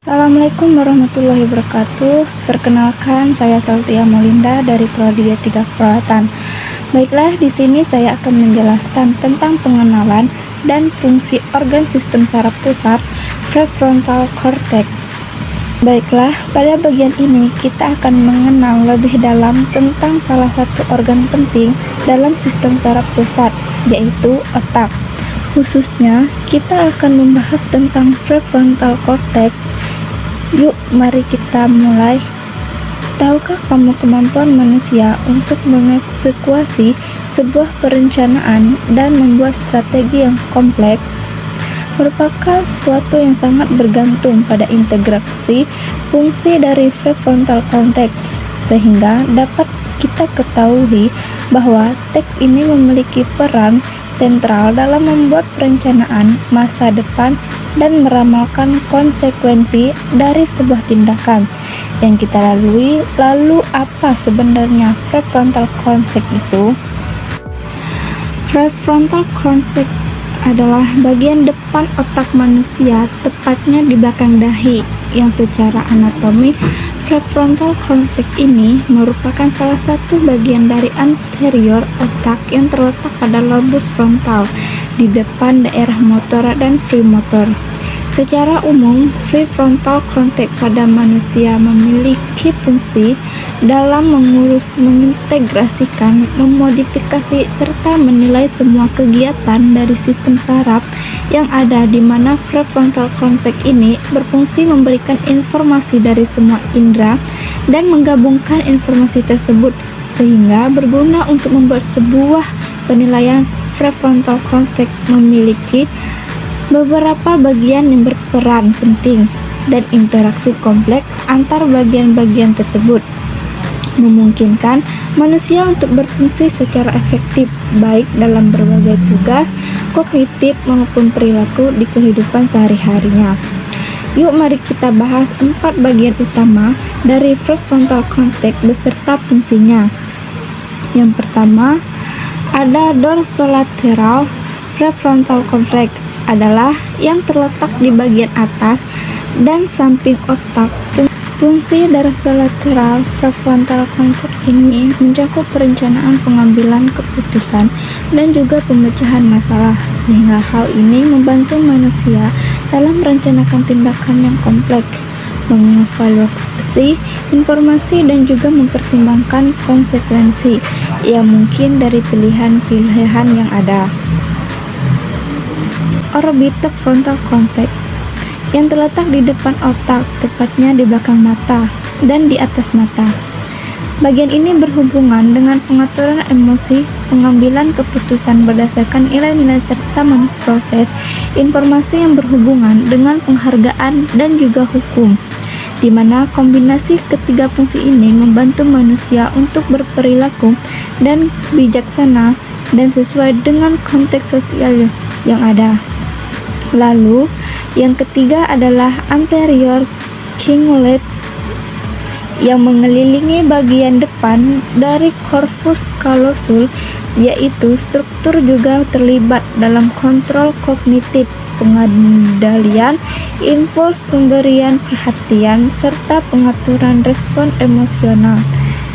Assalamualaikum warahmatullahi wabarakatuh. Perkenalkan, saya Saltia Molinda dari Prodi Etika Keperawatan. Baiklah, di sini saya akan menjelaskan tentang pengenalan dan fungsi organ sistem saraf pusat prefrontal cortex. Baiklah, pada bagian ini kita akan mengenal lebih dalam tentang salah satu organ penting dalam sistem saraf pusat, yaitu otak. Khususnya, kita akan membahas tentang prefrontal cortex. Yuk, mari kita mulai. Tahukah kamu kemampuan manusia untuk mengeksekusi sebuah perencanaan dan membuat strategi yang kompleks merupakan sesuatu yang sangat bergantung pada integrasi fungsi dari prefrontal cortex, sehingga dapat kita ketahui bahwa teks ini memiliki peran sentral dalam membuat perencanaan masa depan dan meramalkan konsekuensi dari sebuah tindakan yang kita lalui. Lalu apa sebenarnya prefrontal cortex itu? Prefrontal cortex adalah bagian depan otak manusia, tepatnya di belakang dahi, yang secara anatomi prefrontal cortex ini merupakan salah satu bagian dari anterior otak yang terletak pada lobus frontal di depan daerah motor dan premotor. Secara umum, prefrontal cortex pada manusia memiliki fungsi dalam mengurus, mengintegrasikan, memodifikasi, serta menilai semua kegiatan dari sistem saraf yang ada, di mana prefrontal cortex ini berfungsi memberikan informasi dari semua indera dan menggabungkan informasi tersebut sehingga berguna untuk membuat sebuah penilaian. Prefrontal cortex memiliki beberapa bagian yang berperan penting dan interaksi kompleks antar bagian-bagian tersebut memungkinkan manusia untuk berfungsi secara efektif baik dalam berbagai tugas kognitif maupun perilaku di kehidupan sehari-harinya. Yuk, mari kita bahas 4 bagian utama dari prefrontal cortex beserta fungsinya. Yang pertama, ada dorsolateral prefrontal cortex, adalah yang terletak di bagian atas dan samping otak. Fungsi dorsolateral prefrontal cortex ini mencakup perencanaan, pengambilan keputusan, dan juga pemecahan masalah, sehingga hal ini membantu manusia dalam merencanakan tindakan yang kompleks, mengevaluasi informasi, dan juga mempertimbangkan konsekuensi yang mungkin dari pilihan-pilihan yang ada. Orbital frontal cortex yang terletak di depan otak, tepatnya di belakang mata dan di atas mata. Bagian ini berhubungan dengan pengaturan emosi, pengambilan keputusan berdasarkan nilai-nilai, serta memproses informasi yang berhubungan dengan penghargaan dan juga hukum, di mana kombinasi ketiga fungsi ini membantu manusia untuk berperilaku dan bijaksana dan sesuai dengan konteks sosial yang ada. Lalu, yang ketiga adalah anterior cingulates yang mengelilingi bagian depan dari corpus callosum, yaitu struktur juga terlibat dalam kontrol kognitif, pengendalian impuls, pemberian perhatian, serta pengaturan respon emosional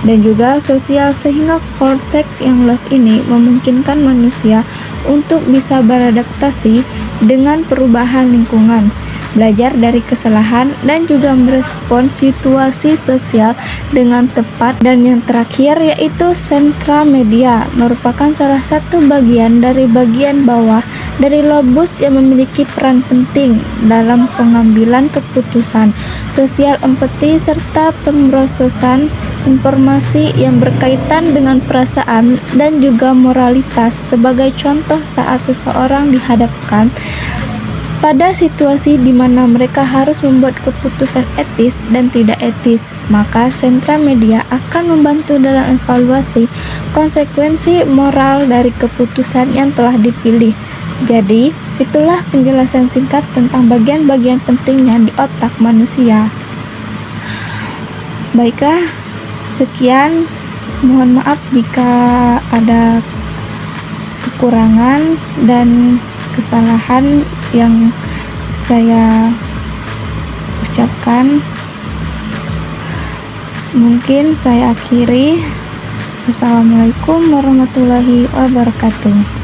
dan juga sosial, sehingga korteks yang luas ini memungkinkan manusia untuk bisa beradaptasi dengan perubahan lingkungan, belajar dari kesalahan, dan juga merespon situasi sosial dengan tepat. Dan yang terakhir yaitu sentra media, merupakan salah satu bagian dari bagian bawah dari lobus yang memiliki peran penting dalam pengambilan keputusan, sosial empati, serta pemrosesan informasi yang berkaitan dengan perasaan dan juga moralitas. Sebagai contoh, saat seseorang dihadapkan pada situasi di mana mereka harus membuat keputusan etis dan tidak etis, maka sentra media akan membantu dalam evaluasi konsekuensi moral dari keputusan yang telah dipilih. Jadi, itulah penjelasan singkat tentang bagian-bagian pentingnya di otak manusia. Baiklah, sekian. Mohon maaf jika ada kekurangan dan kesalahan yang saya ucapkan. Mungkin saya akhiri. Assalamualaikum warahmatullahi wabarakatuh.